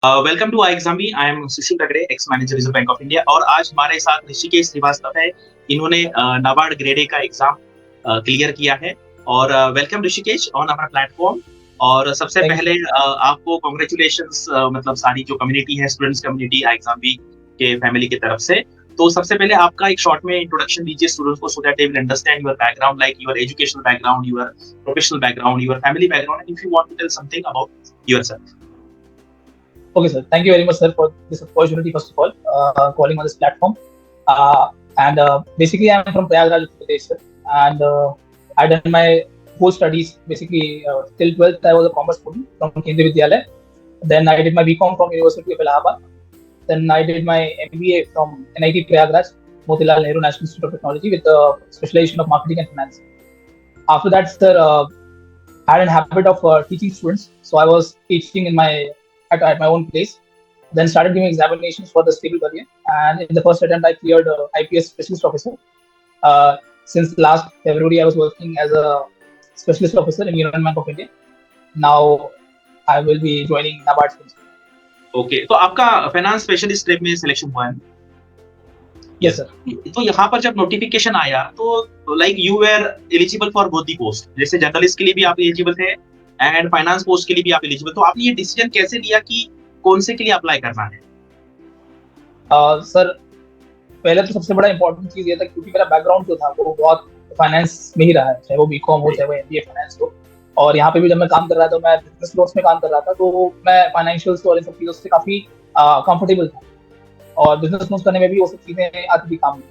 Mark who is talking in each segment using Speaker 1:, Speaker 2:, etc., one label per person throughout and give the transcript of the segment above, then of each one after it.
Speaker 1: Welcome to iExamy. I am Sushil Tagde, ex manager Reserve Bank of India. और आज हमारे साथ ऋषिकेश श्रीवास्तव है। इन्होंने नाबार्ड ग्रेड ए का एग्जाम क्लियर किया है। और वेलकम ऋषिकेश ऑन हमारा प्लेटफॉर्म। और सबसे
Speaker 2: थैंक
Speaker 1: पहले आपको कॉन्ग्रेचुलेशंस, मतलब सारी जो कम्युनिटी है, students community, I exam B के फैमिली की तरफ से। तो सबसे पहले आपका एक शॉर्ट में इंट्रोडक्शन दीजिए स्टूडेंट्स को, so that they will understand your background, like your educational background, your professional background, your family background, and if you want to tell something about yourself.
Speaker 2: Okay, sir. Thank you very much, sir, for this opportunity. First of all, calling on this platform. And basically, I'm from Prayagraj, Uttar Pradesh, sir. And I done my whole studies basically till 12th. I was a commerce student from Kendriya Vidyalaya. Then I did my BCom from University of Allahabad. Then I did my MBA from NIT Prayagraj, Motilal Nehru National Institute of Technology, with a specialization of marketing and finance. After that, sir, I had a habit of teaching students, so I was teaching at my own place. Then started giving examinations for the civil career, and in the first attempt, I cleared IPS specialist officer. Since last February, I was working as a specialist officer in Union Bank of India. Now, I will be joining NABARD soon.
Speaker 1: Okay, तो आपका finance specialist stream में selection हुआ है।
Speaker 2: Yes, sir.
Speaker 1: तो यहाँ पर जब notification आया तो like you were eligible for both the post, जैसे जर्नलिस्ट के लिए भी आप एलिजिबल थे एंड फाइनेंस पोस्ट के लिए भी आप एलिजिबल। तो आपने ये डिसीजन कैसे लिया कि कौन से के लिए अप्लाई करना है?
Speaker 2: सर, पहले तो सबसे बड़ा इंपॉर्टेंट चीज ये था, क्योंकि मेरा बैकग्राउंड जो था वो बहुत फाइनेंस में ही रहा है, चाहे वो बीकॉम हो चाहे वो एमबीए फाइनेंस हो। और यहाँ पे भी जब मैं काम कर रहा था, मैं बिजनेस लॉस में काम कर रहा था, तो मैं फाइनेंशियल्स और इन सब चीजों से काफी कंफर्टेबल था। और बिजनेस लॉस करने में भी वो सब चीजें आती थी काम में।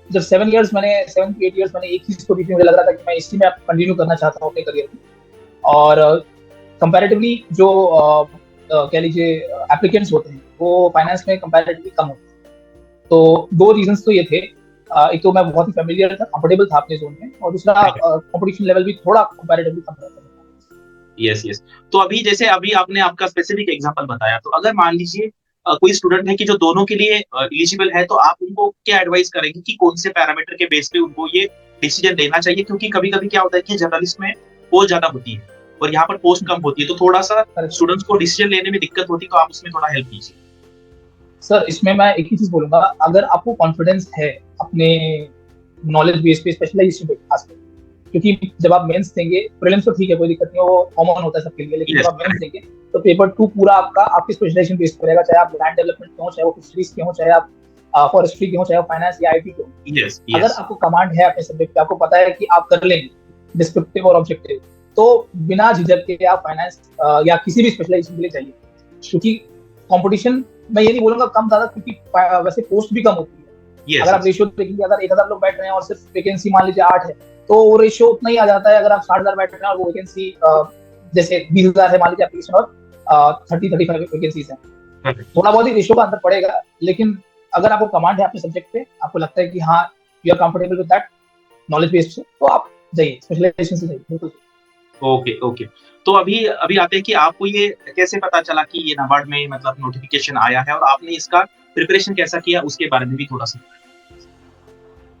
Speaker 2: जब 7 to 8 years मैंने एक चीज को भी, मुझे लग रहा था कि मैं इसी में कंटिन्यू करना चाहता हूँ अपने करियर में। और कंपैरेटिवली जो कह लीजिए एप्लीकेंट्स होते हैं, वो फाइनेंस में कंपैरेटिवली कम होते हैं। तो दो रीजंस तो ये थे। एक तो मैं बहुत ही फेमिलियर था, कंफर्टेबल था अपने जोन में, और दूसरा कंपटीशन लेवल भी थोड़ा कंपैरेटिवली कम रहता था।
Speaker 1: Yes yes. तो अभी जैसे अभी आपने आपका स्पेसिफिक एग्जांपल बताया, तो अगर मान लीजिए कोई स्टूडेंट है कि जो दोनों के लिए एलिजिबल है, तो आप उनको क्या एडवाइस करेंगे कि कौन से पैरामीटर के बेस पे उनको ये डिसीजन लेना चाहिए? क्योंकि कभी कभी क्या होता है कि जर्नलिस्ट में पोस्ट ज्यादा होती है और यहाँ पर पोस्ट कम होती है, तो थोड़ा सा स्टूडेंट्स को डिसीजन लेने में दिक्कत होती है, तो आप उसमें थोड़ा हेल्प कीजिए।
Speaker 2: सर, इसमें मैं एक ही चीज बोलूंगा, अगर आपको कॉन्फिडेंस है अपने नॉलेज बेस पे, स्पेशलाइजेशन पे खासकर, क्योंकि जब आप मेंस देंगे, प्रीलिम्स तो ठीक है, कोई दिक्कत नहीं है, वो कॉमन होता है सबके लिए, लेकिन जब आप मेंस देंगे तो पेपर 2 पूरा आपका आपकी स्पेशलाइजेशन बेस पे रहेगा, चाहे आप लैंड डेवलपमेंट के हो, चाहे वो फिशरीज के हो, चाहे आप फॉरेस्ट्री के हो, चाहे वो फाइनेंस या आईटी के हो। अगर आपको कमांड है अपने सब्जेक्ट पे, आपको पता है कि आप कर लेंगे डिस्क्रिप्टिव और ऑब्जेक्टिव, तो बिना झिझक के आप फाइनेंस या किसी भी स्पेशलाइजेशन के लिए जाइए। क्योंकि कंपटीशन, मैं ये नहीं बोलूंगा कम ज्यादा, क्योंकि वैसे पोस्ट भी कम होती है। अगर आप रेशियो देखेंगे, अगर 1000 लोग बैठ रहे हैं और सिर्फ वैकेंसी मान लीजिए 8 है, तो वो रेशियो उतना ही आ जाता है। अगर आप 60,000 बैठ रहे हैं और वो वैकेंसी जैसे 20,000 है मान लीजिए एप्लीकेशन, और 30-35 वैकेंसीज हैं, थोड़ा बहुत ही रेशियो का अंतर पड़ेगा। लेकिन अगर आपको कमांड है अपने सब्जेक्ट पे, आपको लगता है कि हाँ you are comfortable with that knowledge based से, तो आप जाइए, स्पेशलाइजेशन से जाइए, बिल्कुल।
Speaker 1: Okay okay. तो अभी अभी आते हैं कि आपको ये कैसे पता चला कि ये नाबार्ड में मतलब नोटिफिकेशन आया है, और आपने इसका प्रिपरेशन कैसा किया, उसके बारे में भी थोड़ा सा।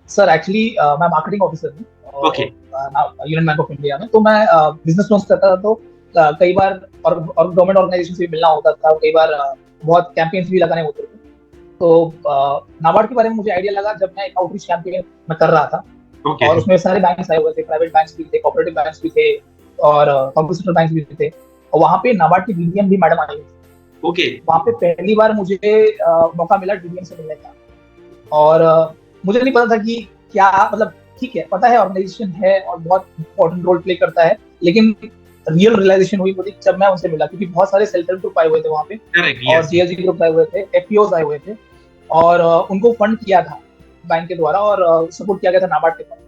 Speaker 2: सर, एक्चुअली मैं मार्केटिंग ऑफिसर हूँ यूनियन बैंक ऑफ इंडिया में। तो मैं बिजनेस लोन्स करता था, तो कई बार और गवर्नमेंट ऑर्गेनाइजेशन से भी मिलना होता था, कई बार बहुत कैंपेन्स भी लगाने होते थे। तो नाबार्ड के बारे में मुझे आइडिया लगा जब मैं एक आउटरीच कैंपेन में कर रहा था। और उसमें सारे बैंक्स आए हुए थे, प्राइवेट बैंक्स भी थे, कोऑपरेटिव बैंक्स भी थे, और कॉर्पोरेट बैंक्स भी थे। और वहाँ पे नाबार्ड की डीडीएम भी मैडम आई थी। वहाँ पे पहली बार मुझे मौका मिला डीडीएम से मिलने का। और मुझे नहीं पता था कि क्या, मतलब ठीक है, पता है ऑर्गेनाइजेशन है और बहुत इंपॉर्टेंट रोल प्ले करता है, लेकिन रियल रियलाइजेशन हुई मुझे जब मैं उनसे मिला, क्योंकि बहुत सारे सेल्फ हेल्प ग्रुप आए हुए थे वहाँ पे, और जीएसजी ग्रुप आए हुए थे, एफपीओज आए हुए थे, और उनको फंड किया था बैंक के द्वारा, और सपोर्ट किया गया था नाबार्ड के द्वारा।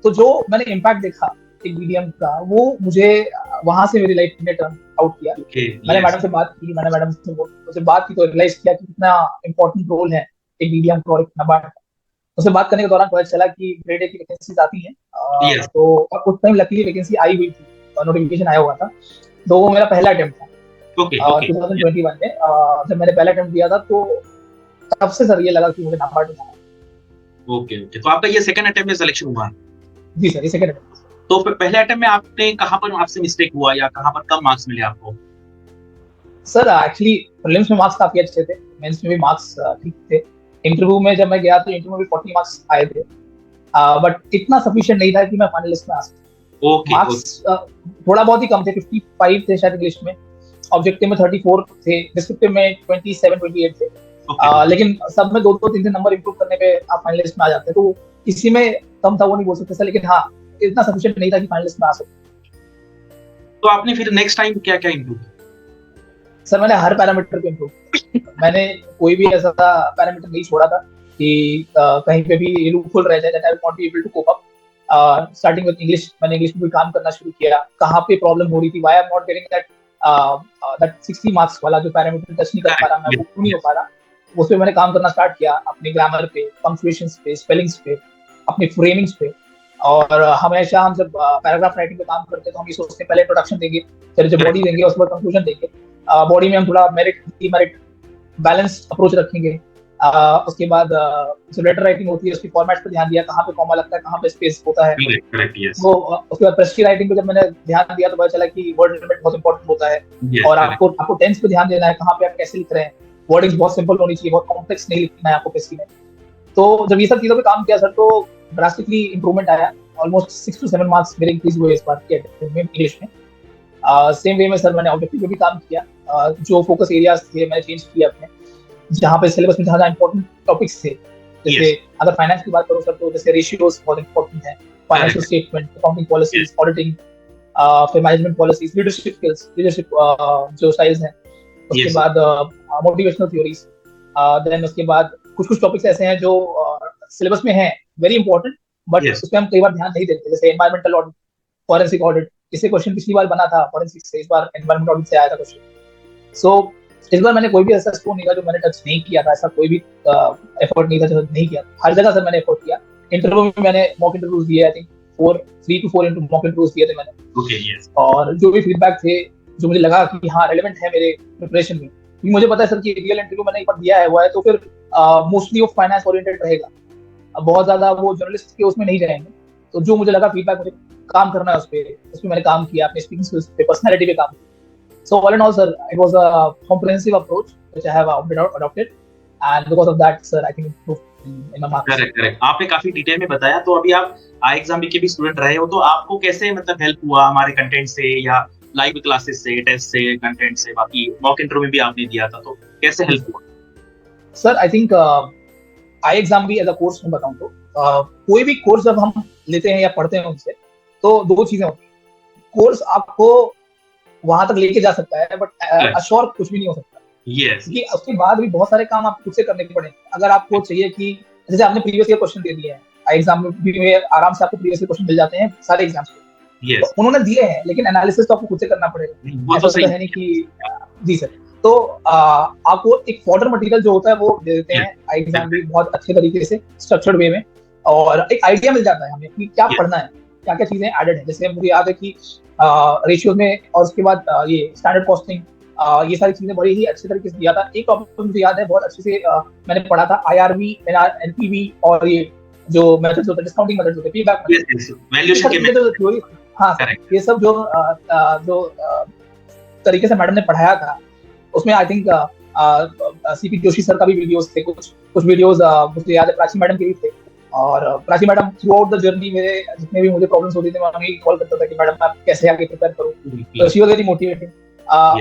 Speaker 2: तो जो मैंने इम्पैक्ट देखा एक डीडीएम का, वो मुझे वहां से मेरी लाइफ ने टर्न आउट किया। मैंने मैडम से बात की, तो रियलाइज किया कि कितना इंपॉर्टेंट रोल है एक डीडीएम का और एक नाबार्ड। उससे बात करने के दौरान पता चला कि ग्रेड ए की वैकेंसीज आती हैं। तो उस टाइम लकीली वैकेंसी आई हुई थी, नोटिफिकेशन आया हुआ था। तो वो मेरा पहला अटेम्प्ट था 2021 में। जब मैंने पहला अटेम्प्ट दिया था, तो तब से सर ये लगा कि मुझे नाबार्ड में जाना है।
Speaker 1: Okay okay. तो आपका ये सेकंड अटेम्प्ट में सिलेक्शन हुआ?
Speaker 2: जी सर, ये सेकंड अटेम्प्ट।
Speaker 1: तो पहले अटेम्प्ट में आपने कहाँ पर आपसे मिस्टेक हुआ, या कहाँ पर कम मार्क्स मिले आपको?
Speaker 2: सर एक्चुअली प्रीलिम्स में मार्क्स काफी अच्छे थे, मेंस में भी मार्क्स ठीक थे। इंटरव्यू में जब मैं गया तो इंटरव्यू में 40 मार्क्स आए थे, बट इतना सफिशिएंट नहीं था कि मैं फाइनल लिस्ट में आ सकता।
Speaker 1: ओके ओके
Speaker 2: मार्क्स थोड़ा बहुत ही कम थे, 55 थे शायद इंग्लिश में, ऑब्जेक्टिव में 34 थे, डिस्क्रिप्टिव में 27 28 थे।
Speaker 1: ओके
Speaker 2: लेकिन सब में दो दो तीन तीन नंबर इंप्रूव करने पे आप फाइनल लिस्ट में आ जाते हैं, तो इसी में कम था वो नहीं बोल सकते सर, लेकिन हाँ इतना सफिशिएंट नहीं था कि फाइनल लिस्ट में आ सकते।
Speaker 1: तो आपने फिर नेक्स्ट टाइम क्या क्या इम्प्रूव किया?
Speaker 2: सर मैंने हर पैरामीटर पे इम्प्रूव, मैंने कोई भी ऐसा पैरामीटर नहीं छोड़ा था कि कहीं पे भी लूप होल रह जाए that I will not be able to cope up. Starting with English, मैंने इंग्लिश में भी काम करना शुरू किया, कहाँ पे प्रॉब्लम हो रही थी, why I am not getting that 60 marks वाला जो पैरामीटर टच नहीं कर पा रहा मैं, वो क्यों नहीं हो पा रहा, उस पे मैंने काम करना स्टार्ट किया, अपने ग्रामर पे, पंक्चुएशंस पे, स्पेलिंग्स पे, अपने फ्रेमिंग्स पे। और हमेशा हम जब पैराग्राफ राइटिंग पे काम करते हैं तो हम ये सोचते हैं पहले इंट्रोडक्शन देंगे, फिर जब बॉडी देंगे उसके बाद कंक्लूजन देंगे। बॉडी में हम थोड़ा मेरिट डीमेरिट बैलेंस अप्रोच रखेंगे। उसके बाद जो लेटर राइटिंग होती है उसकी फॉर्मेट पे ध्यान दिया, कहाँ पे कॉमा लगता है, कहाँ पे स्पेस होता है।
Speaker 1: करेक्ट यस
Speaker 2: वो उसके बाद प्रेस्टी राइटिंग पे जब मैंने ध्यान दिया तो पता चला कि वर्ड लिमिट बहुत इंपॉर्टेंट होता है।
Speaker 1: यस
Speaker 2: और आपको टेंस पे ध्यान देना है, कहाँ पे आप कैसे लिख रहे हैं, वर्डिंग बहुत सिंपल होनी चाहिए, बहुत कॉम्प्लेक्स नहीं लिखना है आपको किसी में। तो जब ये सब चीजों पे काम किया सर तो ड्रास्टिकली इंप्रूवमेंट आया, ऑलमोस्ट 6 to 7 मार्क्स मेरे इंक्रीज हुए इस बार के इंग्लिश में। सेम वे में सर मैंने ऑब्जेक्टिव पे भी काम किया, जो फोकस एरियाज थे मैंने चेंज किया अपने, जहाँ पे सिलेबस में जहाँ इंपॉर्टेंट टॉपिक्स थे, जैसे अगर फाइनेंस की बात करूँ सर तो जैसे रेशियोज बहुत इंपॉर्टेंट है, financial statement, accounting policies, auditing, फिर management policies, leadership skills, leadership जो स्टाइल्स हैं, उसके बाद मोटिवेशनल थ्योरीज, देन उसके बाद कुछ कुछ टॉपिक्स ऐसे हैं जो सिलेबस में हैं वेरी इंपॉर्टेंट, बट उस पर हम कई बार ध्यान नहीं देते, जैसे एनवायरमेंटल ऑडिट, फॉरेंसिक ऑडिट। इससे क्वेश्चन पिछली बार बना था फॉरेंसिक से, इस बार एनवायरमेंट ऑडिट से आया था क्वेश्चन। सो इस बार मैंने कोई भी ऐसा स्कोर नहीं था जो मैंने टच नहीं किया था, ऐसा कोई भी एफर्ट नहीं था जो नहीं किया। हर जगह सर मैंने एफर्ट किया। इंटरव्यू में मैंने मॉक इंटरव्यूज दिए, I think 3 to 4 mock interviews दिए थे मैंने। और जो भी फीडबैक थे जो मुझे लगा कि हाँ रेलेवेंट है मेरे प्रिपरेशन में, क्योंकि मुझे पता है सर कि रियल इंटरव्यू मैंने एक बार दिया है वो है, तो फिर मोस्टली वो फाइनेंस ओरिएंटेड रहेगा, बहुत ज्यादा वो जर्नलिस्ट के उसमें नहीं जाएंगे। तो जो मुझे लगा फीडबैक मुझे काम करना है उस पर मैंने काम किया, अपने स्पीकिंग स्किल्स पे, पर्सनैलिटी पे काम किया। So all in all, sir, it was a comprehensive approach which I have adopted, and because of that, sir, I think improved in my marks.
Speaker 1: Correct आपने काफी डिटेल में बताया। तो अभी आप आई एग्जाम के भी स्टूडेंट रहे हो, तो आपको कैसे मतलब हेल्प हुआ हमारे कंटेंट से या लाइव क्लासेस से, टेस्ट से, कंटेंट से, बाकी मॉक इंटरव्यू में भी आपने दिया था, तो कैसे हेल्प हुआ?
Speaker 2: Sir I think I exam भी एज अ कोर्स में बताऊं तो कोई भी कोर्स जब हम लेते हैं या पढ़ते हैं उनसे, तो दो चीजें होती हैं। कोर्स आपको वहां तक लेके जा सकता है, बट अश्योर कुछ भी नहीं हो सकता। क्योंकि उसके बाद भी बहुत सारे काम आपको खुद से करने के पड़ेंगे। अगर आपको चाहिए कि जैसे आपने प्रीवियस ईयर क्वेश्चन दे दिए हैं, एग्जाम में भी आराम से आपको प्रीवियस ईयर क्वेश्चन मिल जाते हैं सारे एग्जाम्स में, तो उन्होंने दिए हैं, लेकिन एनालिसिस तो आपको खुद से करना पड़ेगा। ऐसा तो है नहीं कि जी सर। तो आपको एक फॉर्डर मटेरियल जो होता है वो दे देते हैं एग्जाम भी बहुत अच्छे तरीके से स्ट्रक्चर्ड वे में, और एक आइडिया मिल जाता है हमें कि क्या पढ़ना है, क्या क्या चीजें एडेड है। जैसे मुझे याद है कि रेशियो में और उसके बाद ये स्टैंडर्ड कॉस्टिंग, ये सारी चीजें बड़ी ही अच्छे तरीके से दिया था। एक टॉपिक मुझे याद है बहुत अच्छे से मैंने पढ़ा था, IRV, NPV, और ये जो मेथड्स होते हैं, डिस्काउंटिंग मेथड्स होते हैं, पेबैक मेथड, हाँ सर, ये सब जो तरीके से मैडम ने पढ़ाया था, उसमें I think CP Joshi sir का भी वीडियोस थे, कुछ वीडियोस मुझे याद है प्राची मैडम के भी थे। और Prachi madam through out the journey मेरे जितने भी मुझे प्रॉब्लम्स होती थी मैं उन्हें कॉल करता था कि मैडम मैं कैसे आगे प्रिपेयर करूं, तो शी वाज वेरी मोटिवेटिंग।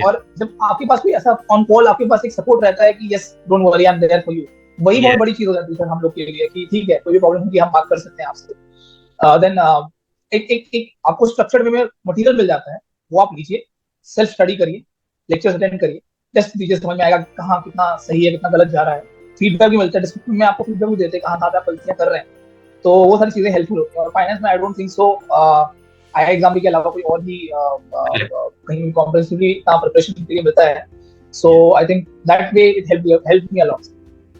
Speaker 2: और जब आपके पास कोई ऐसा ऑन कॉल आपके पास एक सपोर्ट रहता है कि yes don't worry I am there for you, वही बहुत बड़ी चीज हो जाती है सर हम लोग के लिए कि ठीक है कोई भी प्रॉब्लम होगी हम बात कर सकते हैं आपसे। देन एक आपको स्ट्रक्चर्ड वे में मटेरियल मिल जाता है, वो आप लीजिए, सेल्फ स्टडी करिए, लेक्चर्स अटेंड करिए, टेस्ट दीजिए, समझ में आएगा कहाँ कितना सही है कितना गलत जा रहा है। फीडबैक भी मिलता है, डिस्क्रिप्शन में आपको फीडबैक भी देते हैं कहाँ कहाँ आप गलतियां कर रहे हैं, तो वो सारी चीजें हेल्पफुल होती हैं। और फाइनेंस में I don't think so I exam के अलावा कोई और भी कहीं कॉम्प्रिहेंसिवली प्रिपरेशन के लिए मिलता है। So I think that way it help me a lot.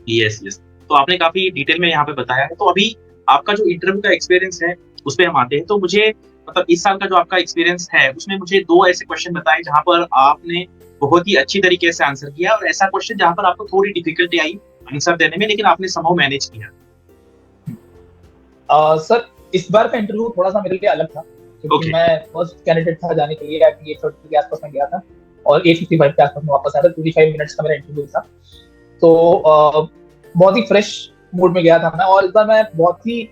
Speaker 1: Yes तो आपने काफी डिटेल में यहाँ पे बताया है। तो अभी आपका जो इंटरव्यू का एक्सपीरियंस है उस पर हम आते हैं। तो मुझे मतलब इस साल का जो आपका एक्सपीरियंस है उसमें मुझे 2 ऐसे क्वेश्चन बताए जहाँ पर आपने बहुत ही अच्छी तरीके से आंसर किया, और ऐसा क्वेश्चन जहाँ पर आपको थोड़ी डिफिकल्टी आई आंसर देने में, लेकिन आपने समहाउ मैनेज किया।
Speaker 2: सर इस बार का इंटरव्यू थोड़ा सा मेरे लिए अलग था, क्योंकि मैं फर्स्ट कैंडिडेट था जाने के लिए, 830 के आसपास में गया था। और 8:55 के आसपास मैं वापस आया था। 25 मिनट्स का मेरा इंटरव्यू था। तो बहुत ही फ्रेश मूड में गया था मैं, और इस बार मैं बहुत ही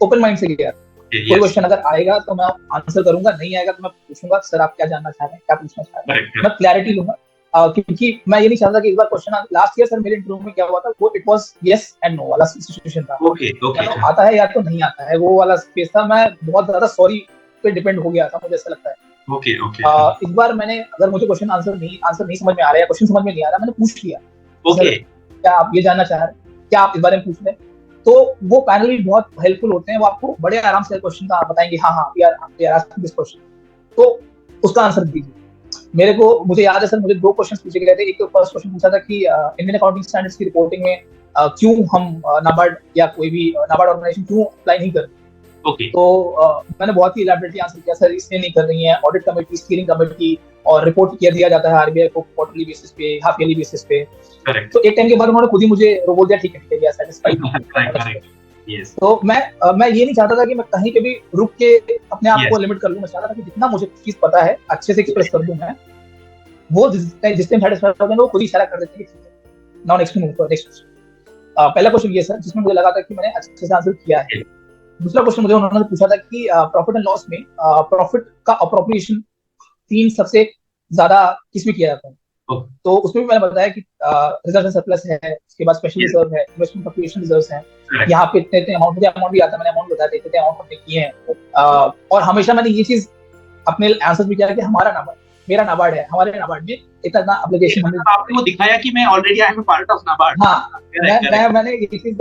Speaker 2: ओपन माइंड से गया। कोई क्वेश्चन अगर आएगा तो मैं आंसर करूंगा, नहीं आएगा तो मैं पूछूंगा सर आप क्या जानना चाह रहे हैं, क्या पूछना चाह रहे हैं, मैं क्लैरिटी लूंगा। क्योंकि मैं ये नहीं चाहता कि इस बार क्वेश्चन, लास्ट ईयर सर मेरे इंटरव्यू में क्या हुआ था, वो it was yes and no वाला सिचुएशन था। या तो आता है या तो नहीं आता है, वो वाला स्पेस था। मैं बहुत ज्यादा सॉरी पे डिपेंड हो गया था, मुझे ऐसा लगता है। इस बार मैंने, अगर मुझे क्वेश्चन आंसर नहीं समझ में आ रहा है, क्वेश्चन समझ में नहीं आ रहा, मैंने पूछ लिया क्या आप ये जानना चाह रहे हैं, क्या आप इस बारे में पूछ रहे हैं। तो वो पैनल भी बहुत हेल्पफुल होते हैं, वो आपको बड़े आराम से क्वेश्चन का बताएंगे, हाँ हाँ we are asking this question, तो उसका आंसर दीजिए। मुझे याद है सर, मुझे 2 क्वेश्चन पूछे गए थे। एक तो फर्स्ट क्वेश्चन पूछा था कि इंडियन अकाउंटिंग स्टैंडर्ड्स की रिपोर्टिंग में क्यों हम नाबार्ड या कोई भी नाबार्ड ऑर्गेनाइजेशन क्यों अप्लाई नहीं कर रही। तो मैंने बहुत ही इलैबोरेटली आंसर किया, सर इसलिए नहीं कर रही है, ऑडिट कमेटी, स्टीयरिंग कमेटी, और रिपोर्ट दिया जाता है आरबीआई को क्वार्टरली बेसिस पे, हाफ ईयरली बेसिस पे। तो एक टाइम के बाद उन्होंने खुद ही मुझे बोल दिया ठीक है, सेटिस्फाइड। तो मैं ये नहीं चाहता था कि मैं कहीं पे भी रुक के अपने आप को लिमिट कर लूं। मैं चाहता था कि जितना मुझे चीज पता है अच्छे से एक्सप्रेस कर दूं मैं, वो जिस टाइम सेटिस्फाइड हो जाए वो खुद ही इशारा कर देते हैं कि नाउ नेक्स्ट क्वेश्चन। पहला क्वेश्चन ये सर, जिसमें मुझे लगा था कि मैंने अच्छे से आंसर किया है। दूसरा क्वेश्चन मुझे उन्होंने पूछा था कि प्रॉफिट एंड लॉस में प्रॉफिट का अप्रोप्रिएशन 3 सबसे ज्यादा किसमें किया जाता है। तो उसमें भी मैंने बताया कि रिजर्व एंड सरप्लस है, उसके बाद स्पेशल रिजर्व है, इन्वेस्टमेंट अप्रोप्रिएशन रिजर्व्स हैं, यहाँ पे इतने अमाउंट, मुझे अमाउंट भी आता है, मैंने अमाउंट बताया, इतने अमाउंट हमने किए हैं। और हमेशा मैंने ये चीज अपने आंसर में किया कि हमारा नाबार्ड, मेरा नाबार्ड है, हमारे नाबार्ड में इतना एप्लीकेशन हमने,
Speaker 1: आपने वो दिखाया कि मैं already I am part of NABARD.
Speaker 2: हाँ, मैंने ये चीज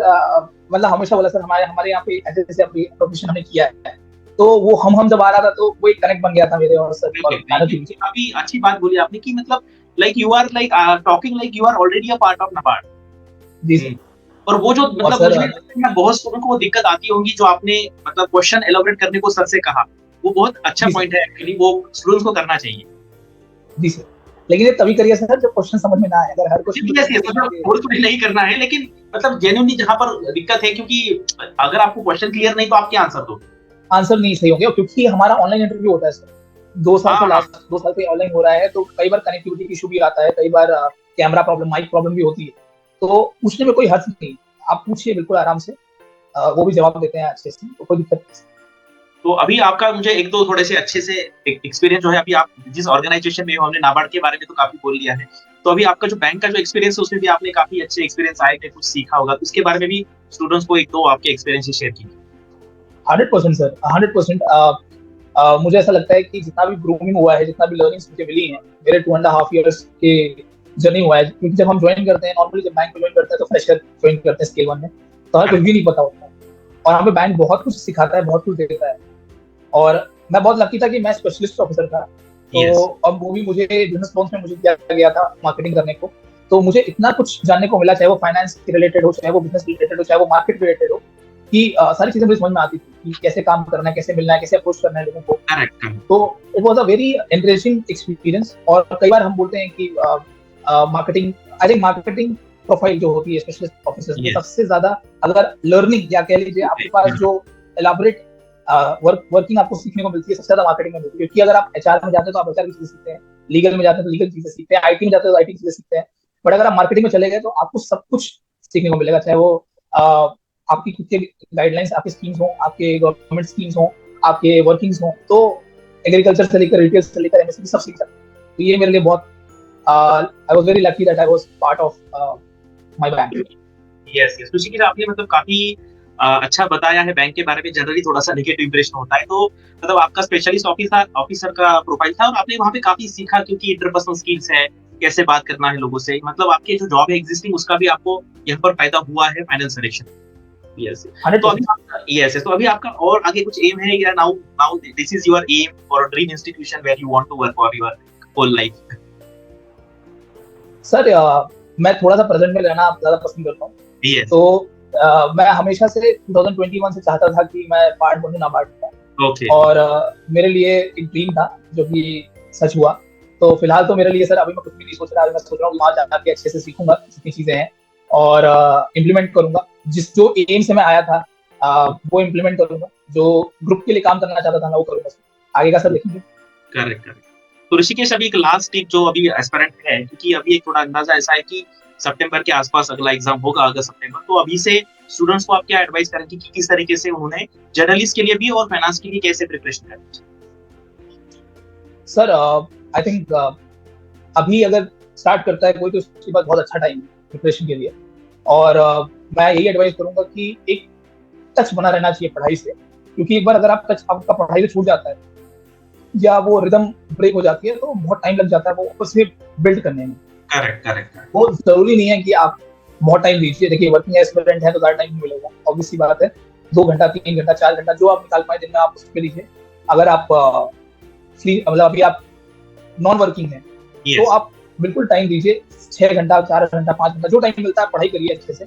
Speaker 2: मतलब हमेशा बोला सर हमारे यहाँ पे ऐसे अप्लीकेशन हमने किया है। तो वो हम जब आ रहा था तो वो एक कनेक्ट बन गया था मेरे और सर और
Speaker 1: काफी अच्छी बात बोली आपने कि मतलब like you are like talking like you are already a part of NABARD.
Speaker 2: जी सर।
Speaker 1: और वो जो मतलब मुझे बहुत स्टूडेंट को वो दिक्कत आती होगी जो आपने मतलब क्वेश्चन एलाबोरेट करने को सर से कहा, वो बहुत अच्छा पॉइंट है एक्चुअली, वो स्टूडेंट्स को करना चाहिए।
Speaker 2: जी सर, लेकिन ये तभी करिए सर जब क्वेश्चन समझ में ना आए। अगर हर
Speaker 1: क्वेश्चन नहीं करना है, लेकिन मतलब जेन्युइनली जहां पर दिक्कत है, क्योंकि अगर आपको क्वेश्चन क्लियर नहीं तो आप क्या आंसर दो,
Speaker 2: आंसर नहीं सही होंगे, क्योंकि हमारा ऑनलाइन इंटरव्यू होता है सर। 2 साल से ऑनलाइन हो रहा है, तो कई बार कनेक्टिविटी इशू भी आता है, कई बार कैमरा प्रॉब्लम, माइक प्रॉब्लम भी होती है। तो पूछने में कोई हर्ज नहीं, आप पूछिए बिल्कुल आराम से, वो भी जवाब देते हैं अच्छे से, तो कोई दिक्कत नहीं।
Speaker 1: तो अभी आपका मुझे 1-2 थोड़े से अच्छे से एक्सपीरियंस जो है, अभी आप जिस ऑर्गेनाइजेशन में हो, हमने नाबार्ड के बारे में तो काफी बोल लिया है, तो अभी आपका जो बैंक का जो एक्सपीरियंस है उसमें भी आपने काफी अच्छे एक्सपीरियंस आए थे, कुछ सीखा होगा, तो उसके बारे में भी स्टूडेंट्स को 1-2 आपके एक्सपीरियंस शेयर कीजिए।
Speaker 2: 100% सर, 100%। मुझे ऐसा लगता है कि जितना भी ग्रूमिंग हुआ है, जितना भी लर्निंग्स मुझे मिली है, मेरे 2.5 इयर्स के जर्नी हुआ है। क्योंकि जब हम ज्वाइन करते हैं, नॉर्मली जब बैंक में ज्वाइन करते हैं तो फ्रेशर ज्वाइन करते हैं स्केल 1 में, तो हमें कुछ भी नहीं पता होता है, और हमें बैंक बहुत कुछ सिखाता है, बहुत कुछ देता है। और मैं बहुत लकी था कि मैं स्पेशलिस्ट ऑफिसर था, तो अब वो भी मुझे बिजनेस लोन्स में मुझे दिया गया था मार्केटिंग करने को, तो मुझे इतना कुछ जानने को मिला, चाहे वो फाइनेंस के रिलेटेड हो, चाहे वो बिजनेस रिलेटेड हो, चाहे वो मार्केट रिलेटेड हो, कि सारी चीजें मुझे समझ में आती थी कि कैसे काम करना है, कैसे मिलना है, कैसे अप्रोच करना है लोगों को। तो it was a very enriching experience. और कई बार हम बोलते हैं कि marketing, I think marketing profile जो होती है स्पेशलिस्ट ऑफिसर्स में, सबसे ज्यादा अगर लर्निंग या कह लीजिए आपके पास जो एलाबोरेट वर्किंग आपको सीखने को मिलती है, सबसे ज्यादा मार्केटिंग में मिलती है। क्योंकि अगर आप एचआर में जाते हैं तो आप एचआर की चीजें सीखते हैं, लीगल में जाते हैं तो लीगल चीजें सीखते हैं, आईटी में जाते हैं तो आईटी की चीजें सीखते हैं। बट अगर आप मार्केटिंग में चले गए तो आपको सब कुछ सीखने को मिलेगा, चाहे वो आपकी खुद के गाइडलाइंस, आपके स्कीम्स हो, आपके गवर्नमेंट स्कीम्स हो, आपके वर्किंग्स हो, तो एग्रीकल्चर से लेकर रिटेल से लेकर एमएसएमई सब सीख सकते हैं। तो ये मेरे लिए बहुत, I was very lucky that I was part of my bank.
Speaker 1: Yes Rishikesh, आपने मतलब काफी अच्छा बताया है बैंक के बारे में। जनरली थोड़ा सा नेगेटिव इंप्रेशन होता है, तो मतलब आपका स्पेशलिस्ट ऑफिसर का प्रोफाइल था और आपने वहाँ पे काफी सीखा, क्योंकि इंटरपर्सनल स्किल्स है, कैसे बात करना है लोगों से, मतलब आपके जो जॉब है एग्जिस्टिंग उसका भी आपको यहाँ पर फायदा हुआ है फाइनेंस डायरेक्शन। यस, तो अभी आपका और आगे कुछ एम है या now this is your aim और dream institution where you want to work for your whole life?
Speaker 2: Sir मैं थोड़ा सा प्रेजेंट में रहना ज्यादा पसंद करता हूँ। तो मैं हमेशा से 2021 से चाहता था कि मैं पार्ट बनूं नाबार्ड का। और मेरे लिए एक ड्रीम था जो कि सच हुआ। तो फिलहाल तो मेरे लिए सर अभी मैं कुछ भी नहीं सोच रहा। मैं सोच रहा हूँ वहां जाके अच्छे से सीखूंगा जितनी चीजें हैं और इम्प्लीमेंट करूंगा। जो एम से मैं आया था वो इम्प्लीमेंट करूंगा। जो ग्रुप के लिए काम करना चाहता था मैं वो करूंगा। आगे का सर देखेंगे।
Speaker 1: करेक्ट। तो ऋषिकेश, अभी एक लास्ट टिप जो अभी एस्पिरेंट है, क्योंकि अभी एक थोड़ा अंदाजा ऐसा है कि सितंबर के आसपास अगला एग्जाम होगा, अगस्त सितंबर, तो अभी से स्टूडेंट्स को आप क्या एडवाइस करेंगे कि किस तरीके से उन्होंने जर्नलिस्ट के लिए भी और फाइनेंस के लिए कैसे प्रिपरेशन करनी चाहिए?
Speaker 2: सर आई थिंक अभी अगर स्टार्ट करता है कोई, तो उसके बाद बहुत अच्छा टाइम है प्रिपरेशन के लिए। और मैं यही एडवाइस करूंगा कि एक टच बना रहना चाहिए पढ़ाई से, क्योंकि एक बार अगर आप टच आपका पढ़ाई से छूट जाता है या वो रिदम ब्रेक हो जाती है, तो बहुत टाइम लग जाता है वो वापस से बिल्ड करने में।
Speaker 1: Correct correct.
Speaker 2: वो जरूरी नहीं है कि आप बहुत टाइम दीजिए। देखिए, वर्किंग एस्पिरेंट है तो ज्यादा टाइम नहीं मिलेगा, ऑब्वियसली बात है। 2 घंटा, 3 घंटा, 4 घंटा जो आप निकाल पाए दिन में, आप उस पर दीजिए। अगर आप फ्री, मतलब अभी आप नॉन वर्किंग है, तो आप बिल्कुल टाइम दीजिए। 6 घंटा, 4 घंटा, 5 घंटा, जो टाइम मिलता है पढ़ाई करिए अच्छे से।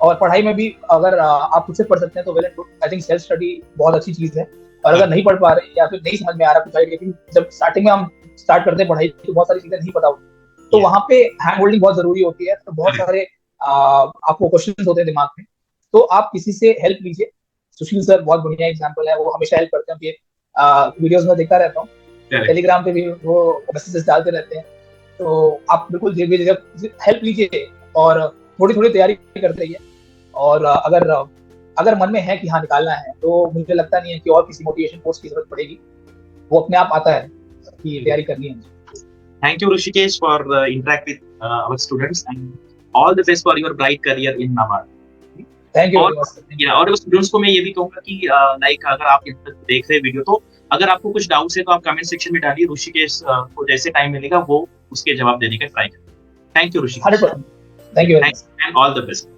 Speaker 2: और पढ़ाई में भी अगर आप खुद से पढ़ सकते हैं तो well and good. I think self study बहुत अच्छी चीज है। और अगर नहीं पढ़ पा रहे या फिर नहीं समझ में आ रहा कुछ आइडिया, क्योंकि जब स्टार्टिंग में हम स्टार्ट करते हैं पढ़ाई तो बहुत सारी चीजें नहीं पता होती, तो वहां पे हैंड होल्डिंग बहुत जरूरी होती है। तो बहुत सारे आपको क्वेश्चन होते हैं दिमाग में, तो आप किसी से हेल्प लीजिए। सुशील सर बहुत बढ़िया एग्जाम्पल है, वो हमेशा हेल्प करते हैं। वीडियोस में देखता रहता हूँ, टेलीग्राम पे भी वो मैसेजेस डालते रहते हैं। तो आप बिल्कुल हेल्प लीजिए और थोड़ी थोड़ी तैयारी करते रहिए। और अगर मन में है कि हाँ निकालना है, तो मुझे लगता नहीं है कि और किसी मोटिवेशन कोर्स की जरूरत पड़ेगी। वो अपने आप आता है कि तैयारी करनी है।
Speaker 1: Thank you, Rishikesh, for interact with our students, and all the best for your bright career in Navara.
Speaker 2: Thank you.
Speaker 1: और स्टूडेंट्स को मैं ये भी कहूंगा कि लाइक अगर आप देख रहे वीडियो, तो अगर आपको कुछ डाउट्स है तो आप कमेंट सेक्शन में डालिए। ऋषिकेश को जैसे टाइम मिलेगा वो उसके जवाब देने का ट्राई करें। Thank you Rishikesh.
Speaker 2: 100%। Thank you
Speaker 1: and all the best.